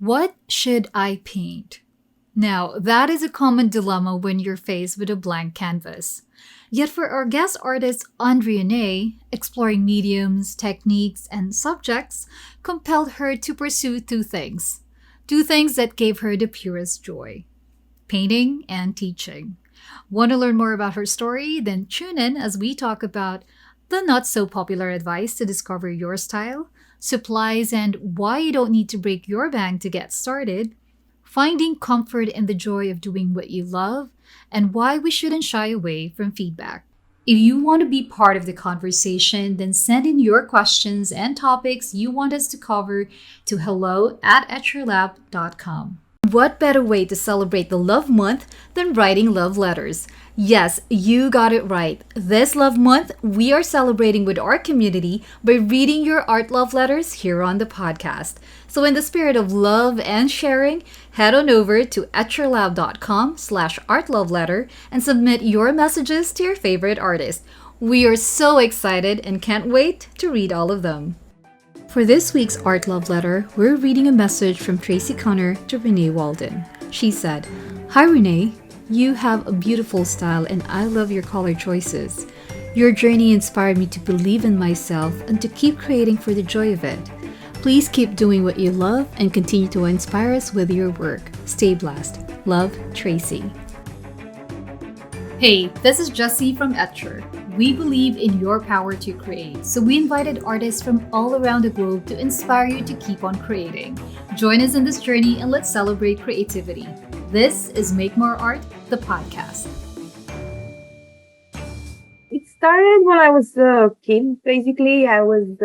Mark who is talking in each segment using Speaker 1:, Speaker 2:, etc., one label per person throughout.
Speaker 1: What should I paint? Now, that is a common dilemma when you're faced with a blank canvas. Yet for our guest artist Andreea Nae, exploring mediums, techniques, and subjects compelled her to pursue two things that gave her the purest joy: painting and teaching. Want to learn more about her story? Then tune in as we talk about the not so popular advice to discover your style, supplies and why you don't need to break your bank to get started, finding comfort in the joy of doing what you love, and why we shouldn't shy away from feedback. If you want to be part of the conversation, then send in your questions and topics you want us to cover to hello@etcherlab.com. What better way to celebrate the love month than writing love letters? Yes, you got it right. This love month, we are celebrating with our community by reading your art love letters here on the podcast. So in the spirit of love and sharing, head on over to etcherlab.com/artloveletter and submit your messages to your favorite artist. We are so excited and can't wait to read all of them. For this week's Art Love Letter, we're reading a message from Tracy Connor to Renee Walden. She said, "Hi Renee, you have a beautiful style and I love your color choices. Your journey inspired me to believe in myself and to keep creating for the joy of it. Please keep doing what you love and continue to inspire us with your work. Stay blessed. Love, Tracy." Hey, this is Jessie from Etcher. We believe in your power to create, so we invited artists from all around the globe to inspire you to keep on creating. Join us in this journey and let's celebrate creativity. This is Make More Art, the podcast.
Speaker 2: It started when I was a kid. Basically, I was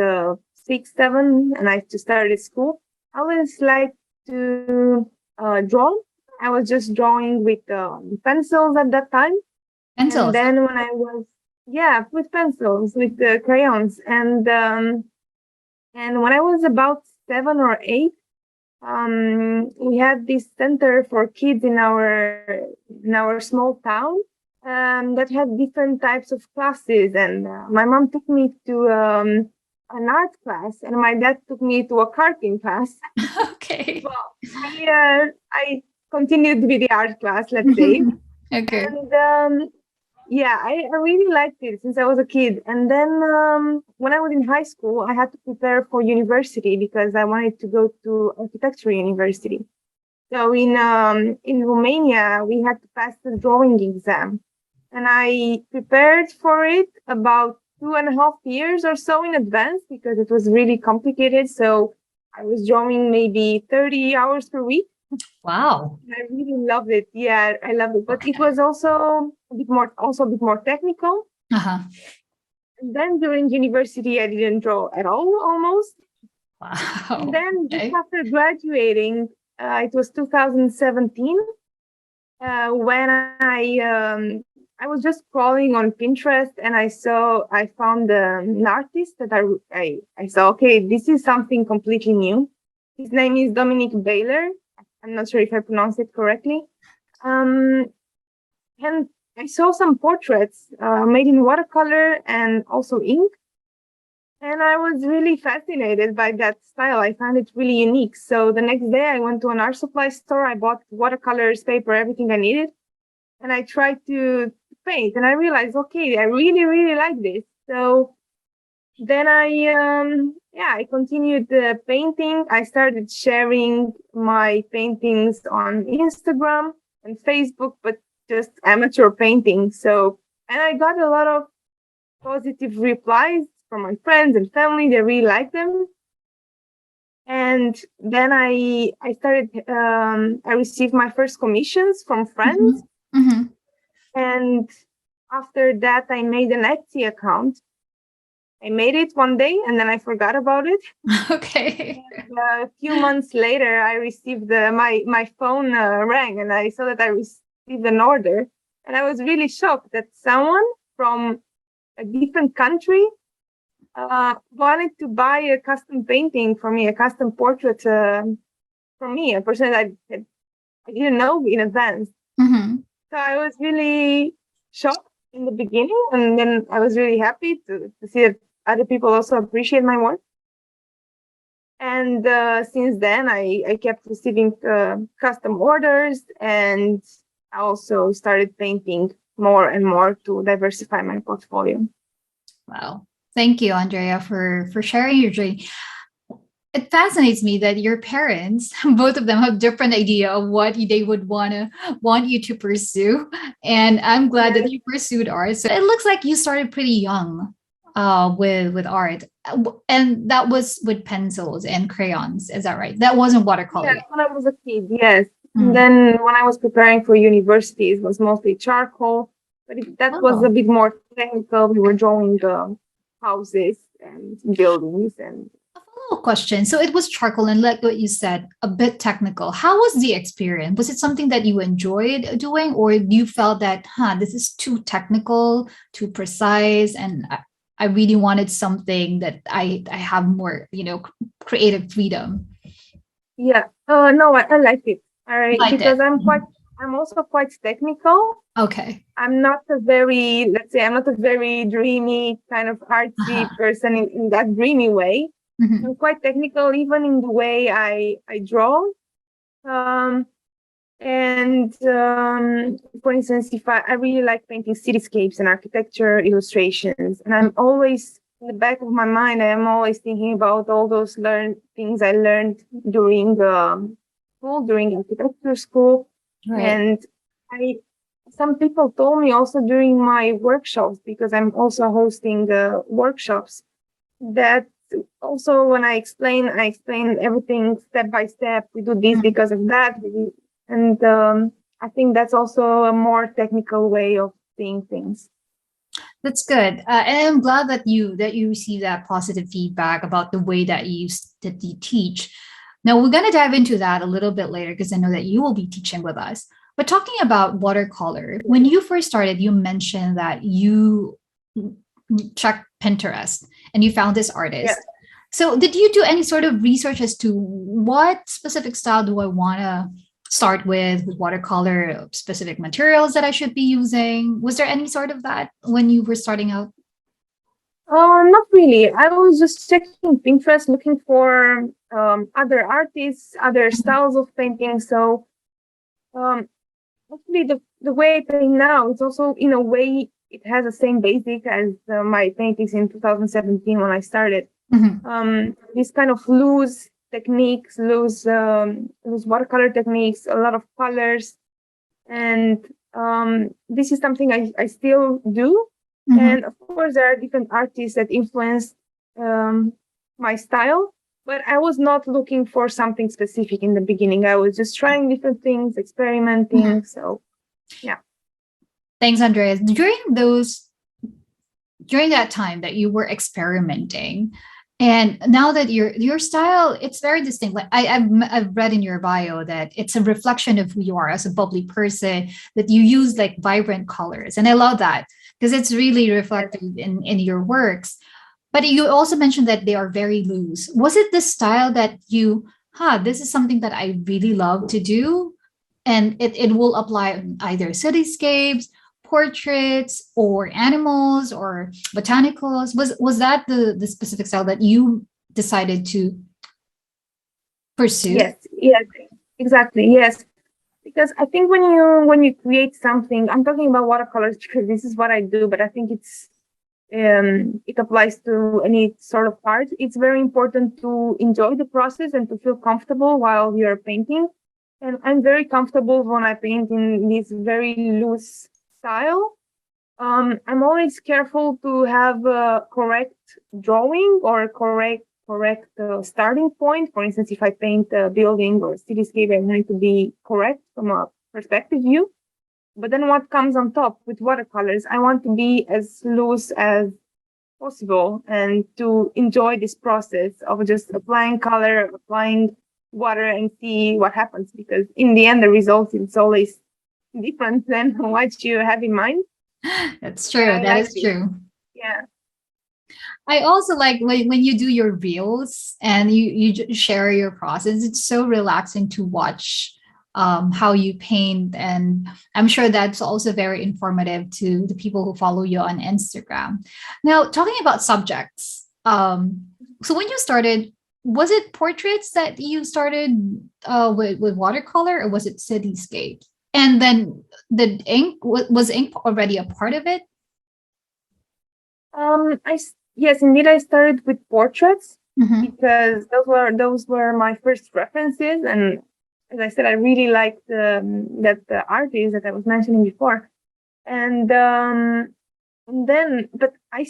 Speaker 2: 6, 7, and I just started school. I always liked to draw. I was just drawing with pencils at that time. And
Speaker 1: Pencils.
Speaker 2: then when I was, yeah, with pencils, with crayons. And when I was about 7 or 8, we had this center for kids in our small town that had different types of classes. And my mom took me to an art class, and my dad took me to a karting class.
Speaker 1: Okay.
Speaker 2: Well, I continued with the art class, let's say.
Speaker 1: Okay.
Speaker 2: And yeah, I really liked it since I was a kid. And then when I was in high school, I had to prepare for university because I wanted to go to architecture university. So in Romania, we had to pass the drawing exam. And I prepared for it about 2.5 years or so in advance because it was really complicated. So I was drawing maybe 30 hours per week.
Speaker 1: Wow.
Speaker 2: I really loved it. Yeah, I loved it. But it was also a bit more technical.
Speaker 1: Uh-huh.
Speaker 2: And then during university, I didn't draw at all, almost.
Speaker 1: Wow.
Speaker 2: And then just
Speaker 1: Okay.
Speaker 2: after graduating, it was 2017, when I was just scrolling on Pinterest and I found an artist that I saw, okay, this is something completely new. His name is Dominic Baylor. I'm not sure if I pronounced it correctly. And I saw some portraits made in watercolor and also ink. And I was really fascinated by that style. I found it really unique. So the next day I went to an art supply store. I bought watercolors, paper, everything I needed. And I tried to paint. And I realized, okay, I really, really like this. So then I continued painting. I started sharing my paintings on Instagram and Facebook, but just amateur painting. So, and I got a lot of positive replies from my friends and family. They really liked them. And then I received my first commissions from friends.
Speaker 1: Mm-hmm.
Speaker 2: And after that, I made an Etsy account. I made it one day and then I forgot about it.
Speaker 1: Okay.
Speaker 2: And a few months later, I received my phone rang and I saw that I received an order. And I was really shocked that someone from a different country wanted to buy a custom painting for me, a custom portrait for me, a person that I didn't know in advance.
Speaker 1: Mm-hmm.
Speaker 2: So I was really shocked in the beginning, and then I was really happy to see that other people also appreciate my work. And since then, I kept receiving custom orders, and I also started painting more and more to diversify my portfolio.
Speaker 1: Wow. Thank you, Andrea, for sharing your journey. It fascinates me that your parents, both of them, have different idea of what they would want you to pursue. And I'm glad that
Speaker 2: Yes,
Speaker 1: you pursued art. So it looks like you started pretty young with art. And that was with pencils and crayons. Is that right? That wasn't watercolor
Speaker 2: yes,
Speaker 1: yet.
Speaker 2: when I was a kid, yes. And
Speaker 1: Mm.
Speaker 2: then when I was preparing for university, it was mostly charcoal, but that was a
Speaker 1: Oh.
Speaker 2: bit more technical. We were drawing houses and buildings, and
Speaker 1: Follow-up question. So it was charcoal, and like what you said, a bit technical. How was the experience? Was it something that you enjoyed doing, or you felt that, this is too technical, too precise, and I really wanted something that I have more, creative freedom.
Speaker 2: yeah. No, I like it. All
Speaker 1: You
Speaker 2: right,
Speaker 1: liked
Speaker 2: because
Speaker 1: it. Mhm.
Speaker 2: I'm also quite technical.
Speaker 1: Okay.
Speaker 2: I'm not a very, let's say, I'm not a very dreamy kind of
Speaker 1: Uh-huh.
Speaker 2: artsy person in that dreamy way.
Speaker 1: Mhm.
Speaker 2: I'm quite technical, even in the way I draw. Um, and for instance, if I really like painting cityscapes and architecture illustrations, and I'm always in the back of my mind, I am always thinking about all those learned things I learned during school, during architecture school,
Speaker 1: Right.
Speaker 2: and I. Some people told me also during my workshops, because I'm also hosting workshops, that also when I explain everything step by step. We do this
Speaker 1: Mhm.
Speaker 2: because of that, and I think that's also a more technical way of seeing things.
Speaker 1: That's good, and I'm glad that you receive that positive feedback about the way that you teach. Now we're going to dive into that a little bit later because I know that you will be teaching with us. But talking about watercolor, when you first started, you mentioned that you checked Pinterest and you found this
Speaker 2: Yeah.
Speaker 1: artist. So did you do any sort of research as to what specific style do I want to start with watercolor, specific materials that I should be using? Was there any sort of that when you were starting out?
Speaker 2: Not really. I was just checking Pinterest, looking for other artists, other styles of painting. So um, actually, the way I paint now, it's also in a way it has the same basic as my paintings in 2017 when I started.
Speaker 1: Mhm.
Speaker 2: These kind of loose techniques, loose watercolor techniques, a lot of colors, and this is something I still do.
Speaker 1: Mhm.
Speaker 2: And of course, there are different artists that influenced um, my style, but I was not looking for something specific in the beginning. I was just trying different things,
Speaker 1: Mhm.
Speaker 2: experimenting. So yeah.
Speaker 1: Thanks, Andreas. During that time that you were experimenting, and now that your style, it's very distinct. Like I've read in your bio that it's a reflection of who you are as a bubbly person, that you use like vibrant colors, and I love that because it's really
Speaker 2: Yes.
Speaker 1: reflected in your works. But you also mentioned that they are very loose. Was it the style that this is something that I really love to do? And it will apply on either cityscapes, portraits, or animals, or botanicals. Was that the specific style that you decided to pursue?
Speaker 2: Yes. Yes. Exactly. Yes. Because I think when you create something, I'm talking about watercolors because this is what I do, but I think it applies to any sort of art. It's very important to enjoy the process and to feel comfortable while you're painting. And I'm very comfortable when I paint in this very loose style. I'm always careful to have a correct drawing or a correct starting point. For instance, if I paint a building or a cityscape, I want it to be correct from a perspective view. But then what comes on top with watercolors, I want to be as loose as possible and to enjoy this process of just applying color, applying water, and see what happens. Because in the end, the result is always different than what you have in mind.
Speaker 1: That's
Speaker 2: And
Speaker 1: true.
Speaker 2: I
Speaker 1: That
Speaker 2: like
Speaker 1: is
Speaker 2: this.
Speaker 1: true.
Speaker 2: Yeah.
Speaker 1: I also like when you do your reels and you share your process. It's so relaxing to watch how you paint, and I'm sure that's also very informative to the people who follow you on Instagram. Now, talking about subjects, so when you started, was it portraits that you started with watercolor, or was it cityscape? And then the ink was ink already a part of it?
Speaker 2: Yes, indeed, I started with portraits
Speaker 1: Mm-hmm.
Speaker 2: because those were my first references, and as I said, I really liked that the artist that I was mentioning before, and then, but I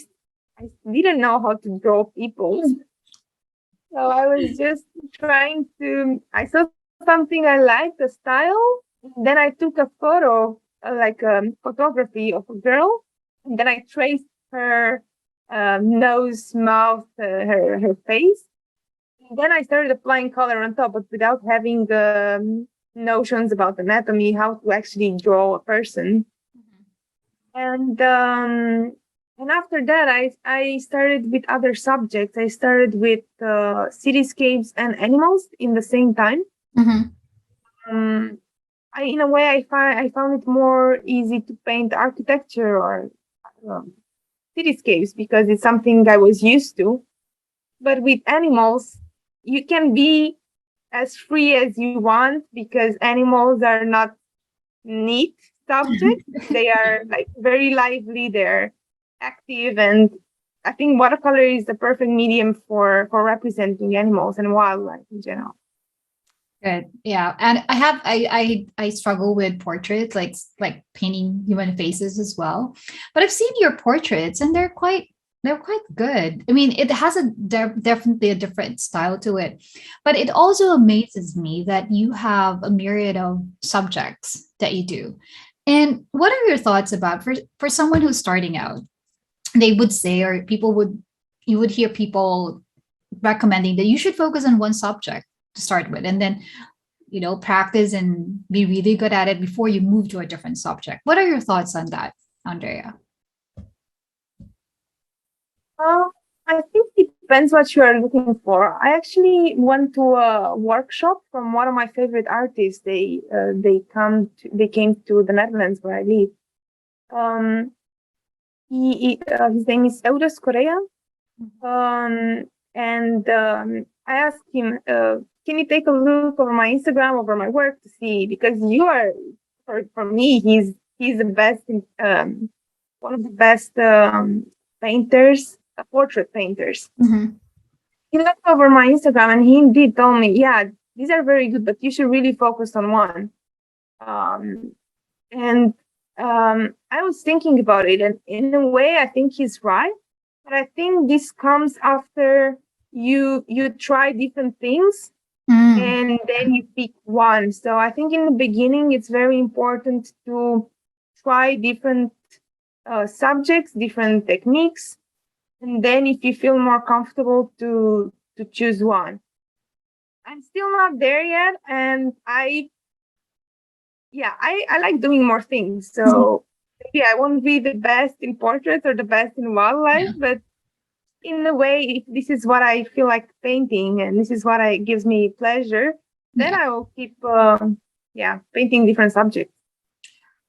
Speaker 2: didn't know how to draw people, so I was just trying to. I saw something I liked, the style. Then I took a photo, like photography of a girl, and then I traced her nose, mouth, her face. Then I started applying color on top, but without having notions about anatomy, how to actually draw a person. And and after that, I started with other subjects. I started with cityscapes and animals in the same time.
Speaker 1: Mm-hmm.
Speaker 2: Um, in a way, I found it more easy to paint architecture or um, cityscapes because it's something I was used to. But with animals, you can be as free as you want because animals are not neat subjects. They are like very lively, they're active, and I think watercolor is the perfect medium for representing animals and wildlife in general.
Speaker 1: Good. Yeah. And I struggle with portraits, like painting human faces as well. But I've seen your portraits and they're quite good. I mean, it has definitely a different style to it. But it also amazes me that you have a myriad of subjects that you do. And what are your thoughts about for someone who's starting out? They would say, or people would you would hear people recommending that you should focus on one subject to start with, and then practice and be really good at it before you move to a different subject. What are your thoughts on that, Andrea?
Speaker 2: Uh, I think it depends what you are looking for. I actually went to a workshop from one of my favorite artists. They came to the Netherlands where I live. Um, his name is Eudes Correa. Um, and I asked him, "Can you take a look over my Instagram, over my work to see? Because you are, for me, he's the best, one of the best painters, portrait painters."
Speaker 1: Mm-hmm.
Speaker 2: He looked over my Instagram and he indeed told me, "Yeah, these are very good, but you should really focus on one." Um, and I was thinking about it, and in a way, I think he's right. But I think this comes after you try different things
Speaker 1: Mm.
Speaker 2: and then you pick one. So I think in the beginning, it's very important to try different subjects, different techniques, and then if you feel more comfortable to choose one. I'm still not there yet, and I like doing more things. So maybe I won't be the best in portraits or the best in wildlife,
Speaker 1: Yeah.
Speaker 2: but in a way, if this is what I feel like painting and this is what gives me pleasure, then
Speaker 1: Yeah.
Speaker 2: I will keep, painting different subjects.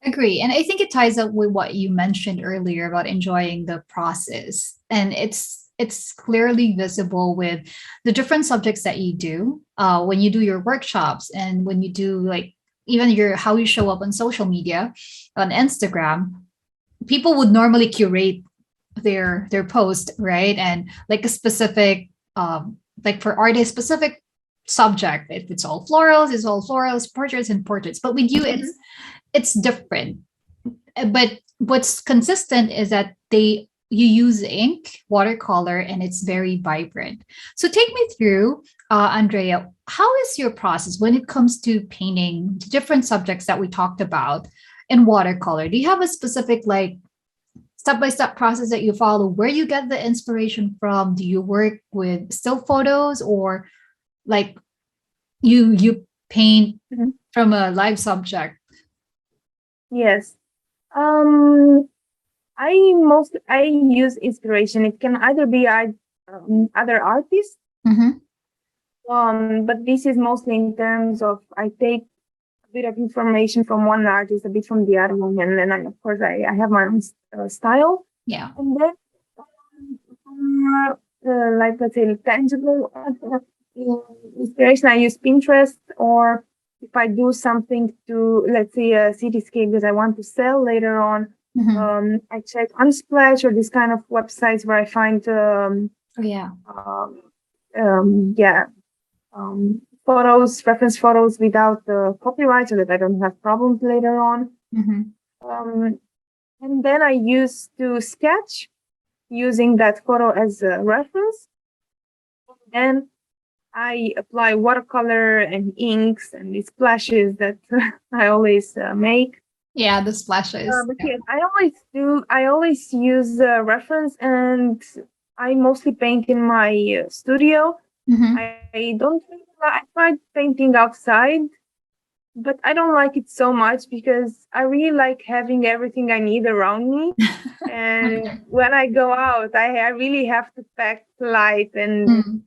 Speaker 1: Agree. And I think it ties up with what you mentioned earlier about enjoying the process. And it's clearly visible with the different subjects that you do when you do your workshops, and when you do, like, even your how you show up on social media, on Instagram. People would normally curate their post, right? And like a specific like for artist specific subject. If it's all florals, portraits and portraits. But with you,
Speaker 2: Mhm.
Speaker 1: it's different. But what's consistent is that you use ink, watercolor, and it's very vibrant. So take me through, Andrea, how is your process when it comes to painting the different subjects that we talked about in watercolor? Do you have a specific, like, step-by-step process that you follow, where you get the inspiration from? Do you work with still photos, or like you paint
Speaker 2: Mhm.
Speaker 1: from a live subject?
Speaker 2: Yes. Um, I use inspiration. It can either be other artists,
Speaker 1: Mm-hmm.
Speaker 2: but this is mostly in terms of I take a bit of information from one artist, a bit from the other one, and then of course I have my own style.
Speaker 1: Yeah.
Speaker 2: And then like let's say tangible inspiration, I use Pinterest, or if I do something to, let's say, a cityscape because I want to sell later on,
Speaker 1: Mhm.
Speaker 2: I check Unsplash or this kind of websites where I find,
Speaker 1: Oh yeah.
Speaker 2: um, yeah, photos, reference photos without the copyright so that I don't have problems later on.
Speaker 1: Mhm.
Speaker 2: Um, and then I used to sketch using that photo as a reference. Then I apply watercolor and inks and these splashes that I always make.
Speaker 1: Yeah, the splashes.
Speaker 2: But
Speaker 1: Yeah.
Speaker 2: yes, I always use a reference, and I mostly paint in my studio.
Speaker 1: Mhm.
Speaker 2: I don't really I tried painting outside, but I don't like it so much because I really like having everything I need around me. And
Speaker 1: Okay.
Speaker 2: when I go out, I really have to pack light and
Speaker 1: Mm.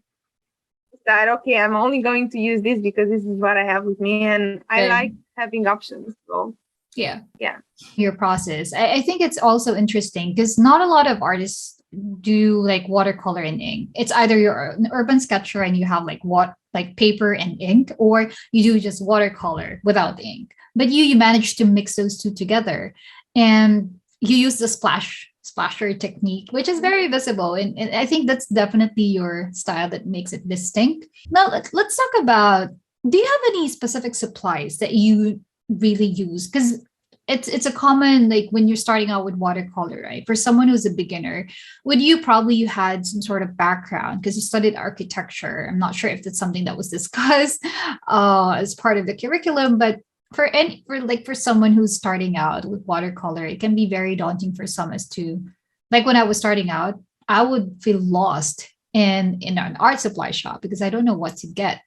Speaker 2: decide, okay, I'm only going to use this because this is what I have with me. And I
Speaker 1: Right.
Speaker 2: like having options. So,
Speaker 1: Yeah.
Speaker 2: yeah.
Speaker 1: Your process. I think it's also interesting because not a lot of artists do like watercolor and ink. It's either you're an urban sketcher and you have like what like paper and ink, or you do just watercolor without ink. But you manage to mix those two together, and you use the splasher technique, which is very visible. And I think that's definitely your style that makes it distinct. Now let's talk about, do you have any specific supplies that you really use? Because it's a common, like when you're starting out with watercolor, right? For someone who's a beginner, would you probably you had some sort of background because you studied architecture. I'm not sure if that's something that was discussed as part of the curriculum, but for someone who's starting out with watercolor, it can be very daunting for some as to, like when I was starting out, I would feel lost in an art supply shop because I don't know what to get.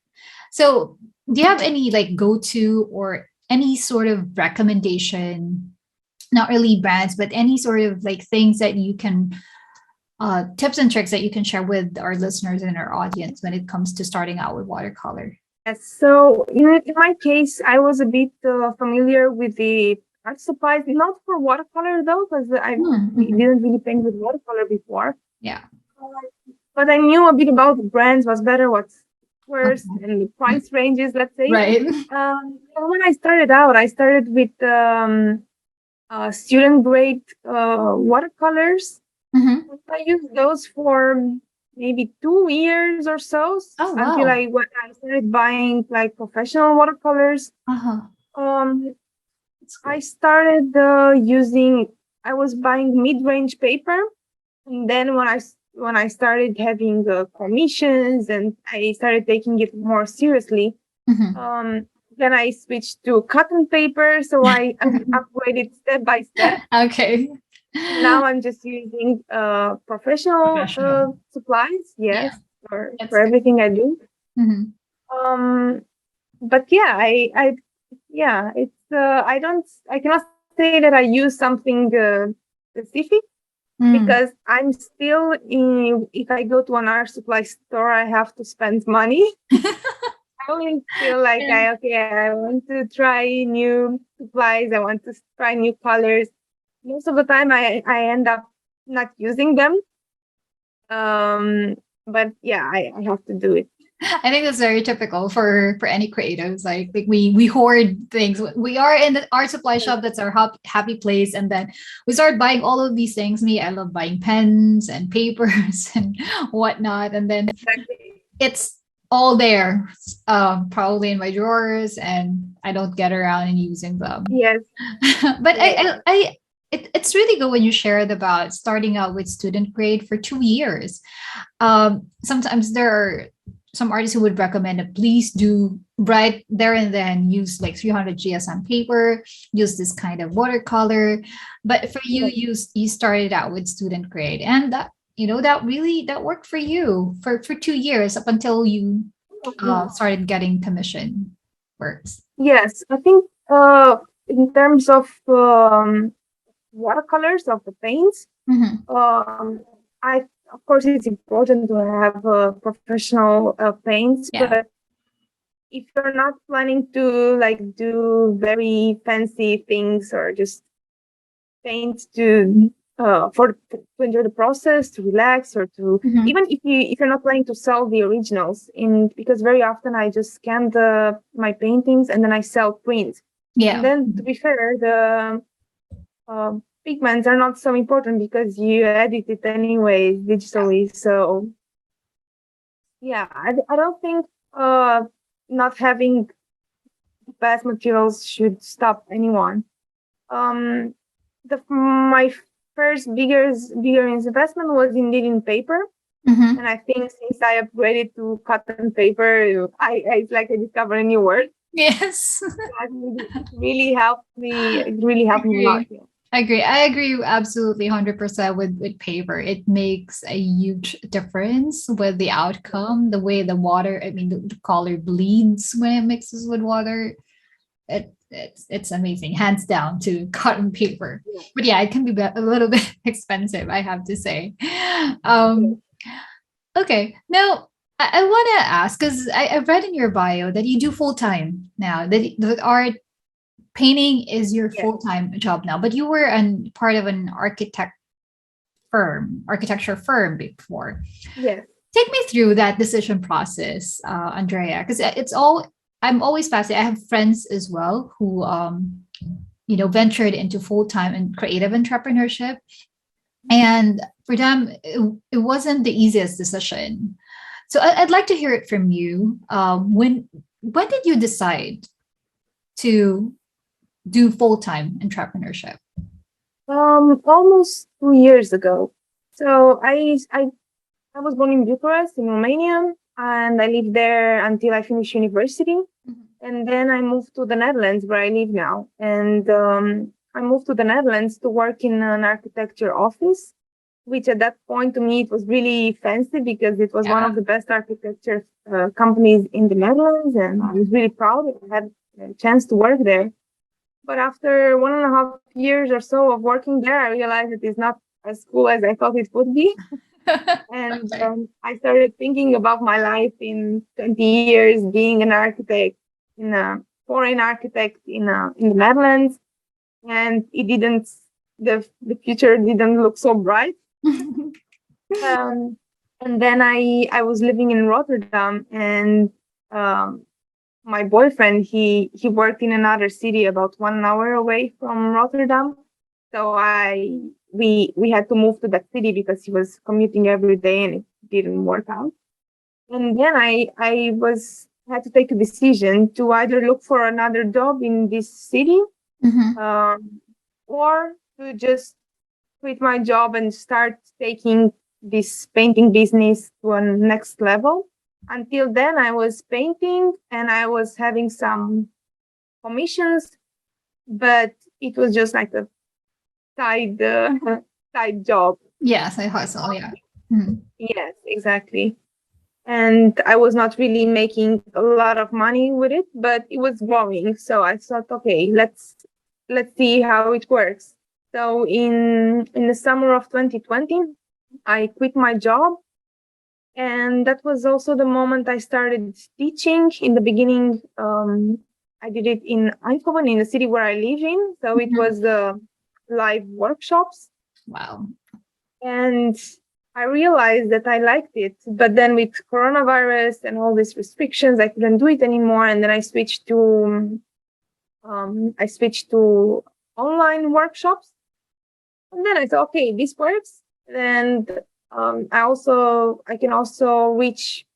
Speaker 1: So, do you have any like go to or any sort of recommendation, not really brands, but any sort of like things that you can, tips and tricks that you can share with our listeners and our audience when it comes to starting out with watercolor?
Speaker 2: Yes. So in my case, I was a bit familiar with the art supplies, not for watercolor though, because I
Speaker 1: Mm-hmm.
Speaker 2: didn't really paint with watercolor before.
Speaker 1: Yeah.
Speaker 2: But I knew a bit about the brands, what's better, what's worse,
Speaker 1: Okay.
Speaker 2: and the price ranges, let's say.
Speaker 1: Right.
Speaker 2: When I started out, I started with student grade watercolors.
Speaker 1: Mm-hmm.
Speaker 2: I used those for maybe 2 years or so
Speaker 1: Oh
Speaker 2: until
Speaker 1: wow.
Speaker 2: I started buying like professional watercolors.
Speaker 1: Uh-huh.
Speaker 2: Um,
Speaker 1: That's
Speaker 2: I
Speaker 1: cool.
Speaker 2: started I was buying mid-range paper, and then when I started having commissions and I started taking it more seriously,
Speaker 1: Mm-hmm.
Speaker 2: um, then I switched to cotton paper. So I upgraded step by step.
Speaker 1: Okay.
Speaker 2: Now I'm just using professional
Speaker 1: Professional.
Speaker 2: supplies,
Speaker 1: Yeah,
Speaker 2: yes,
Speaker 1: that's
Speaker 2: for
Speaker 1: good.
Speaker 2: everything I do.
Speaker 1: Mm-hmm.
Speaker 2: Um, but yeah, yeah, I cannot say that I use something specific
Speaker 1: Mm.
Speaker 2: because I'm still if I go to an art supply store, I have to spend money. I always feel like
Speaker 1: Yeah.
Speaker 2: I want to try new supplies. I want to try new colors. Most of the time, I end up not using them. Um, but yeah, I have to do it.
Speaker 1: I think that's very typical for any creatives. Like we hoard things. We are in the art supply
Speaker 2: Yes,
Speaker 1: shop. That's our happy place, and then we start buying all of these things. Me, I love buying pens and papers and whatnot, and then
Speaker 2: exactly.
Speaker 1: it's all there, probably in my drawers, and I don't get around and using them.
Speaker 2: Yes,
Speaker 1: But
Speaker 2: yeah.
Speaker 1: it's really good when you shared about starting out with student grade for 2 years. Sometimes there are some artists who would recommend that please do right there and then use like 300 GSM paper, use this kind of watercolor. But for you,
Speaker 2: Yes.
Speaker 1: you started out with student grade, and that that really that worked for you for 2 years up until you started getting commission works.
Speaker 2: Yes, I think in terms of watercolors of the paints,
Speaker 1: Hmm.
Speaker 2: I of course it's important to have professional paints,
Speaker 1: Yeah.
Speaker 2: but if you're not planning to like do very fancy things or just paint to to enjoy the process, to relax, or to
Speaker 1: Mhm.
Speaker 2: even if you're not planning to sell the originals. In because very often I just scan my paintings and then I sell prints. And
Speaker 1: Yeah.
Speaker 2: then to be fair, the pigments are not so important because you edit it anyways digitally. So yeah, I don't think not having the best materials should stop anyone. Um, my first bigger investment was indeed in paper,
Speaker 1: Hmm.
Speaker 2: and I think since I upgraded to cotton paper, I it's like I discovered a new word.
Speaker 1: Yes.
Speaker 2: It really helped me. It really helped me a lot.
Speaker 1: Agree. I agree absolutely 100% with paper. It makes a huge difference with the outcome, the way the water, I mean, the color bleeds when it mixes with water. It's amazing, hands down to cotton paper.
Speaker 2: Yeah.
Speaker 1: But yeah, it can be a little bit expensive, I have to say.
Speaker 2: Yes.
Speaker 1: Um, okay, now I want to ask because I've read in your bio that you do full time now. That art painting is your
Speaker 2: Yes.
Speaker 1: full time job now, but you were part of an architecture firm before.
Speaker 2: Yes.
Speaker 1: Take me through that decision process, Andrea, because it's all I'm always fascinated. I have friends as well who ventured into full time and creative entrepreneurship, and for them it wasn't the easiest decision. So I'd like to hear it from you. When did you decide to do full time entrepreneurship?
Speaker 2: Almost 2 years ago. So I was born in Bucharest, in Romania, and I lived there until I finished university. And then I moved to the Netherlands, where I live now. And I moved to the Netherlands to work in an architecture office, which at that point to me it was really fancy because it was one
Speaker 1: Yeah.
Speaker 2: of the best architecture companies in the Netherlands, and I was really proud that I had a chance to work there. But after 1.5 years or so of working there, I realized it is not as cool as I thought it would be. And
Speaker 1: Okay.
Speaker 2: I started thinking about my life in 20 years being an architect, in a foreign architect in the Netherlands, and it didn't. The future didn't look so bright. Um, and then I was living in Rotterdam, and um, my boyfriend he worked in another city about 1 hour away from Rotterdam. So we had to move to that city because he was commuting every day and it didn't work out. And then I was had to take a decision to either look for another job in this city,
Speaker 1: Mhm.
Speaker 2: um, or to just quit my job and start taking this painting business to a next level. Until then, I was painting and I was having some commissions, but it was just like a side side job.
Speaker 1: Yes, I hustle. Yeah. Mhm.
Speaker 2: Yes, exactly. And I was not really making a lot of money with it, but it was growing. So I thought, okay, let's see how it works. So in the summer of 2020, I quit my job, and that was also the moment I started teaching. In the beginning, I did it in Eindhoven, in the city where I live in. So it
Speaker 1: Mhm.
Speaker 2: was live workshops,
Speaker 1: Wow.
Speaker 2: and I realized that I liked it. But then with coronavirus and all these restrictions, I couldn't do it anymore. And then I switched to online workshops. And then I thought, okay, this works. And I can also reach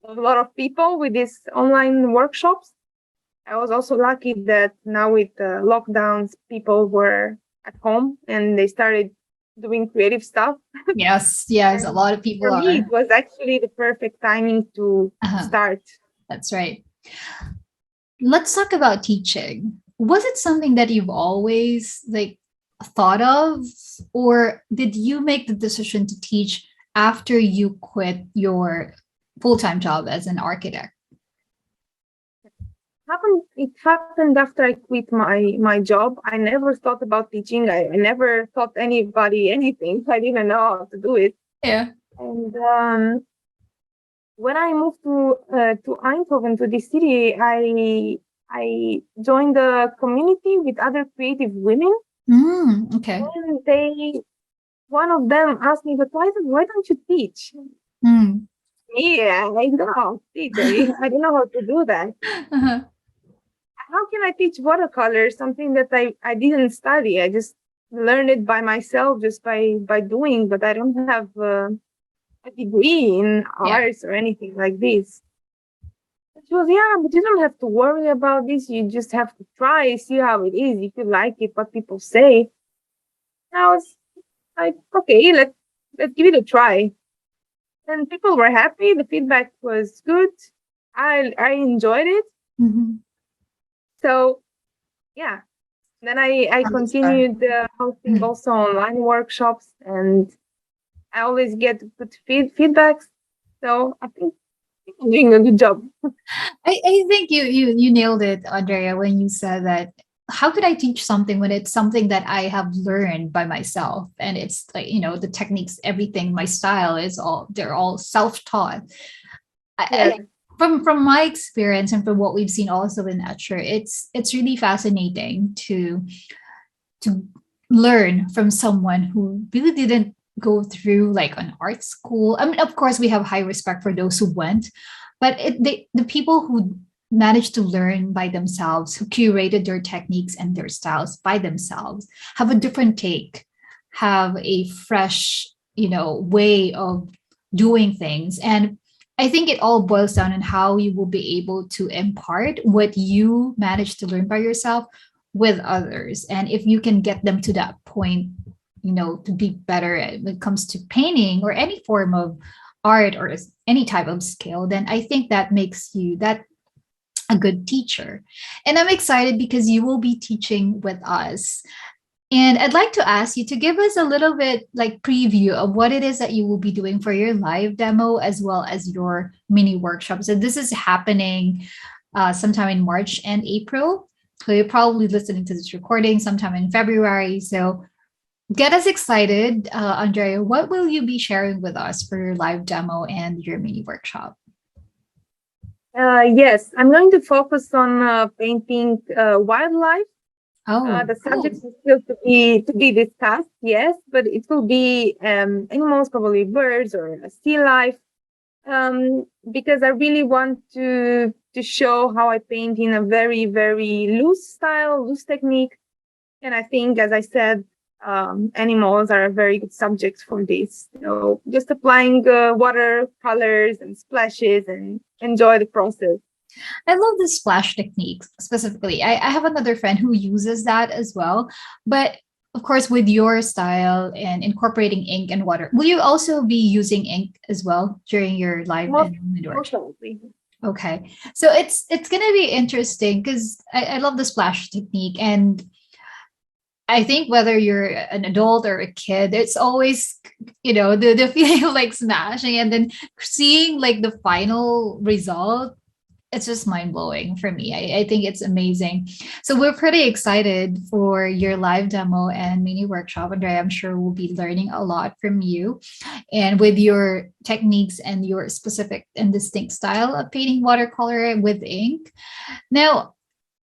Speaker 2: a lot of people with these online workshops. I was also lucky that now with lockdowns, people were at home and they started doing creative stuff.
Speaker 1: Yes, yes, a
Speaker 2: And
Speaker 1: lot of people
Speaker 2: for me,
Speaker 1: are.
Speaker 2: it was actually the perfect timing to
Speaker 1: Uh-huh.
Speaker 2: start.
Speaker 1: That's right. Let's talk about teaching. Was it something that you've always thought of, or did you make the decision to teach after you quit your full-time job as an architect?
Speaker 2: It happened after I quit my job. I never thought about teaching. I never taught anybody anything. I didn't know how to do it.
Speaker 1: Yeah.
Speaker 2: And when I moved to Eindhoven, to this city, I joined the community with other creative women.
Speaker 1: Okay.
Speaker 2: And one of them asked me, but why don't you teach?
Speaker 1: Mm.
Speaker 2: Yeah, I don't know how to teach. I don't know how to do that.
Speaker 1: Uh-huh.
Speaker 2: How can I teach watercolor, something that I didn't study? I just learned it by myself, just by doing, but I don't have a degree in
Speaker 1: Yeah.
Speaker 2: arts or anything like this. She was, yeah, but you don't have to worry about this. You just have to try, see how it is, if you like it, what people say. And I was like, okay, let's give it a try. And people were happy. The feedback was good. I enjoyed it.
Speaker 1: Mm-hmm.
Speaker 2: So yeah, then I continued hosting
Speaker 1: Mm.
Speaker 2: also online workshops, and I always get good feedbacks. So I think I'm doing a good job.
Speaker 1: I think you nailed it, Andrea, when you said that how could I teach something when it's something that I have learned by myself and it's like, the techniques, everything, my style is all they're all self-taught. I
Speaker 2: Yes,
Speaker 1: from my experience and from what we've seen also in Etcher, it's really fascinating to learn from someone who really didn't go through like an art school. I mean, of course, we have high respect for those who went, but the people who managed to learn by themselves, who curated their techniques and their styles by themselves, have a different take, have a fresh, way of doing things. And I think it all boils down on how you will be able to impart what you managed to learn by yourself with others. And if you can get them to that point, to be better when it comes to painting or any form of art or any type of skill, then I think that makes you that a good teacher. And I'm excited because you will be teaching with us. And I'd like to ask you to give us a little bit like preview of what it is that you will be doing for your live demo as well as your mini workshops. And this is happening sometime in March and April. So you're probably listening to this recording sometime in February. So get us excited, Andrea. What will you be sharing with us for your live demo and your mini workshop?
Speaker 2: yes, I'm going to focus on painting wildlife.
Speaker 1: Oh,
Speaker 2: The subject
Speaker 1: cool.
Speaker 2: is still to be discussed, yes, but it will be animals, probably birds or sea life, because I really want to show how I paint in a very very loose style, loose technique, and I think, as I said, animals are a very good subject for this. So just applying water colors and splashes and enjoy the process.
Speaker 1: I love the splash technique specifically. I have another friend who uses that as well. But of course, with your style and incorporating ink and water, will you also be using ink as well during your live
Speaker 2: Most
Speaker 1: and mini
Speaker 2: most
Speaker 1: workshop?
Speaker 2: likely.
Speaker 1: Okay. So it's gonna be interesting because I love the splash technique. And I think whether you're an adult or a kid, it's always, the feeling of like smashing and then seeing like the final result, it's just mind blowing for me. I think it's amazing. So we're pretty excited for your live demo and mini workshop. Andrea, I'm sure we'll be learning a lot from you and with your techniques and your specific and distinct style of painting watercolor with ink. Now,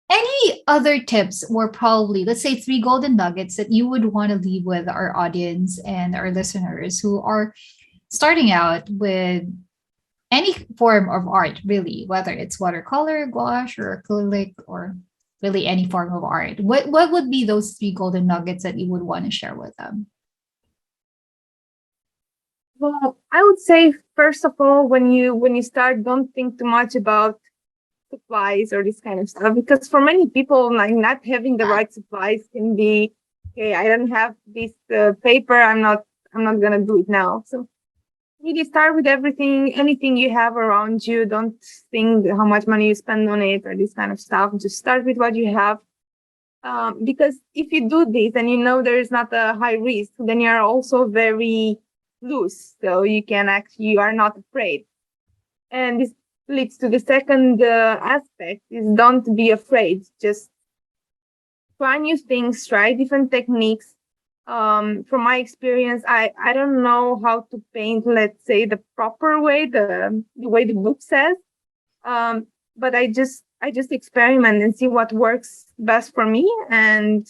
Speaker 1: any other tips or probably, let's say, three golden nuggets that you would want to leave with our audience and our listeners who are starting out with any form of art, really, whether it's watercolor, gouache, or acrylic, or really any form of art. What would be those three golden nuggets that you would want to share with them?
Speaker 2: Well, I would say first of all, when you start, don't think too much about supplies or this kind of stuff, because for many people, like not having the right supplies can be, okay, I don't have this paper, I'm not gonna do it now. So really start with everything, anything you have around you. Don't think how much money you spend on it or this kind of stuff. Just start with what you have. Because if you do this and you know there is not a high risk, then you are also very loose. So you are not afraid. And this leads to the second aspect is don't be afraid. Just try new things, try different techniques. From my experience, I don't know how to paint, let's say, the proper way, the way the book says. But I just experiment and see what works best for me, and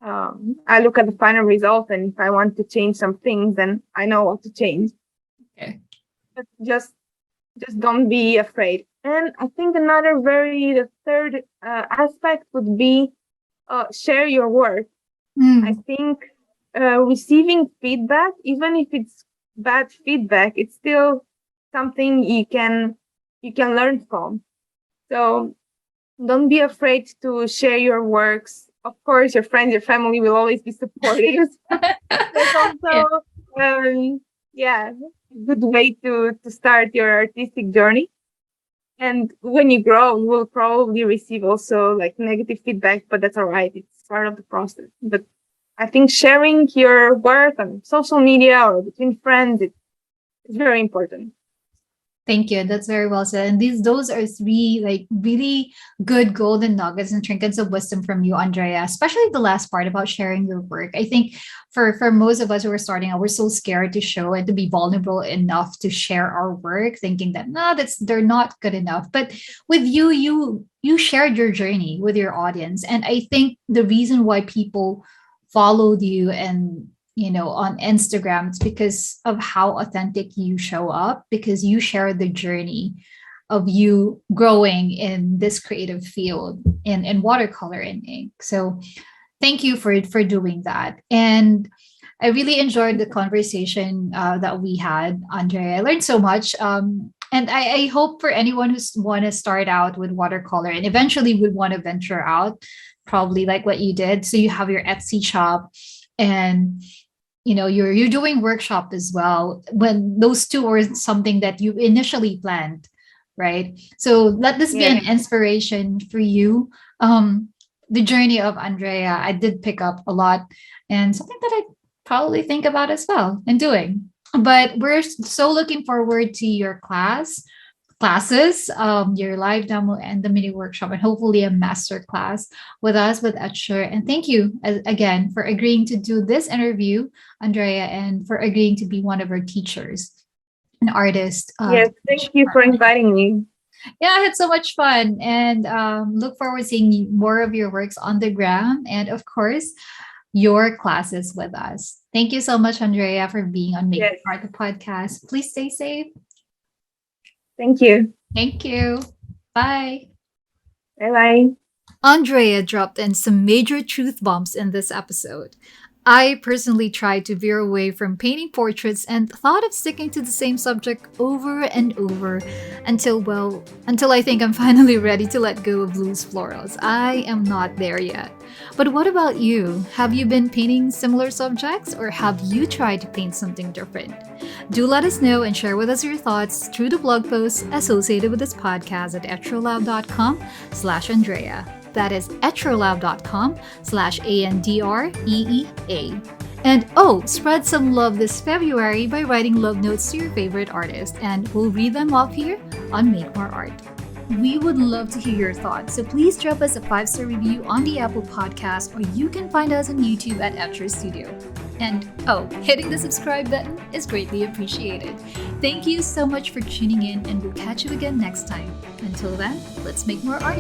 Speaker 2: I look at the final result, and if I want to change some things, then I know what to change.
Speaker 1: Okay.
Speaker 2: But just don't be afraid. And I think the third aspect would be share your work. I
Speaker 1: Mm,
Speaker 2: think receiving feedback, even if it's bad feedback, it's still something you can learn from. So don't be afraid to share your works. Of course, your friends, your family will always be supportive. That's
Speaker 1: yeah.
Speaker 2: also, yeah, a good way to start your artistic journey. And when you grow, you will probably receive also like negative feedback, but that's all right. It's part of the process. But I think sharing your work on social media or between friends, it's very important.
Speaker 1: Thank you. That's very well said. And those are three like really good golden nuggets and trinkets of wisdom from you, Andrea. Especially the last part about sharing your work. I think for most of us who are starting out, we're so scared to show and to be vulnerable enough to share our work, thinking that no, that's they're not good enough. But with you, you shared your journey with your audience, and I think the reason why people followed you and on Instagram, it's because of how authentic you show up, because you share the journey of you growing in this creative field in watercolor and ink. So thank you for doing that. And I really enjoyed the conversation that we had, Andre. I learned so much. And I hope for anyone who's want to start out with watercolor and eventually would want to venture out, probably like what you did. So you have your Etsy shop, and you're doing workshop as well, when those two were something that you initially planned, right? So let this be
Speaker 2: Yeah.
Speaker 1: an inspiration for you. The journey of Andrea, I did pick up a lot, and something that I probably think about as well and doing. But we're so looking forward to your classes, your live demo and the mini workshop, and hopefully a master class with us with Etcher. And thank you again for agreeing to do this interview, Andrea, and for agreeing to be one of our teachers and artists.
Speaker 2: Yes. Thank you for inviting me.
Speaker 1: Yeah, I had so much fun, and look forward to seeing more of your works on the ground, and of course, your classes with us. Thank you so much, Andrea, for being on Make
Speaker 2: Yes.
Speaker 1: Art the podcast. Please stay safe.
Speaker 2: Thank you.
Speaker 1: Thank you. Bye.
Speaker 2: Bye bye.
Speaker 1: Andrea dropped in some major truth bombs in this episode. I personally tried to veer away from painting portraits and thought of sticking to the same subject over and over until I think I'm finally ready to let go of loose florals. I am not there yet. But what about you? Have you been painting similar subjects, or have you tried to paint something different? Do let us know and share with us your thoughts through the blog posts associated with this podcast at etrolab.com/Andrea. That is etrolab.com/ANDREEA. And spread some love this February by writing love notes to your favorite artist, and we'll read them off here on Make More Art. We would love to hear your thoughts, so please drop us a 5-star review on the Apple Podcast, or you can find us on YouTube at Etcher Studio. And hitting the subscribe button is greatly appreciated. Thank you so much for tuning in, and we'll catch you again next time. Until then, let's make more art.